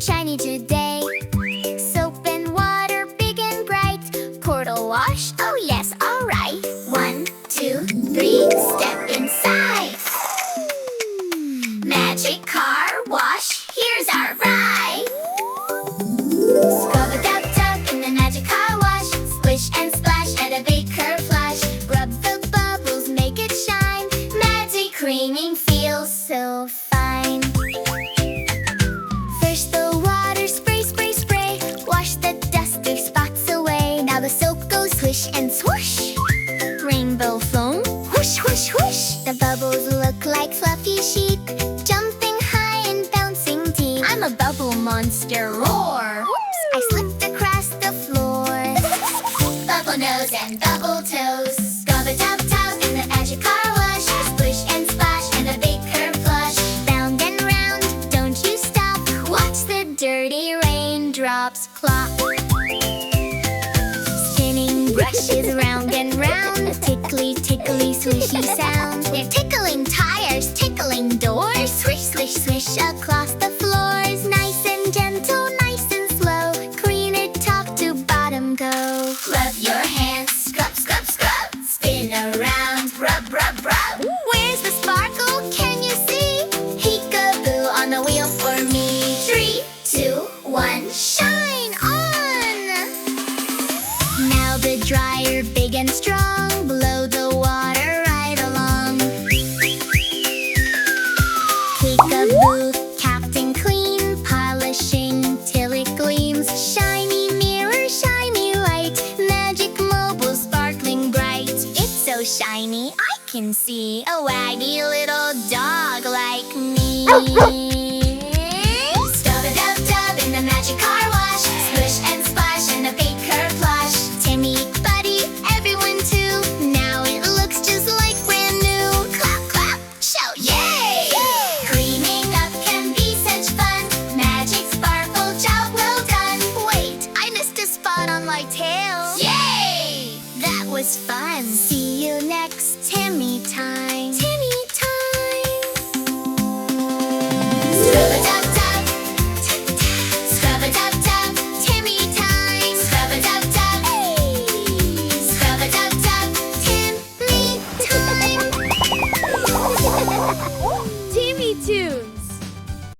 shiny today. Soap and water, big and bright. Portal wash, oh yes, alright. 1, 2, 3, step inside. Magic car wash, here's our ride. Scrub-a-dub-dub in the magic car wash. Splish and splash and a big curve flash. Rub the bubbles, make it shine. Magic creaming feels so fine. First the water, spray, spray, spray. Wash the dusty spots away. Now the soap goes swish and swoosh. Rainbow foam, whoosh, whoosh, whoosh. The bubbles look like fluffy sheep, jumping high and bouncing deep. I'm a bubble monster, roar! Whoops, I slipped across the floor. Bubble nose and bubble toes. Scrub-a-dub-dub in the magic car wash. Splish and splash and a big curve flush. Round and round, don't you stop. Watch the dirty raindrops plop. Spinning brushes round and round. Tickly, tickly, swishy sound. They're tickling tires, tickling doors. Swish, swish, swish across the floors. Nice and gentle, nice and slow. Cleaner top to bottom go. Rub your hands, scrub, scrub, scrub. Spin around, rub, rub, rub. Where's the sparkle? Can you see? Peekaboo on the wheel for me. 3, 2, 1, shine on! Now the dryer, big and strong. Blow the water right along. Peekaboo, Captain Clean. Polishing till it gleams. Shiny mirror, shiny light. Magic mobile, sparkling bright. It's so shiny, I can see a waggy little dog like me. Scrub-a-dub-dub in the magic car wash. Splish and splash and a big curve flash. Timi, Buddy, everyone too. Now it looks just like brand new. Clap, clap, shout, yay! Cleaning up can be such fun. Magic sparkle, job well done. Wait, I missed a spot on my tail. Yay! That was fun. See you next Timi time.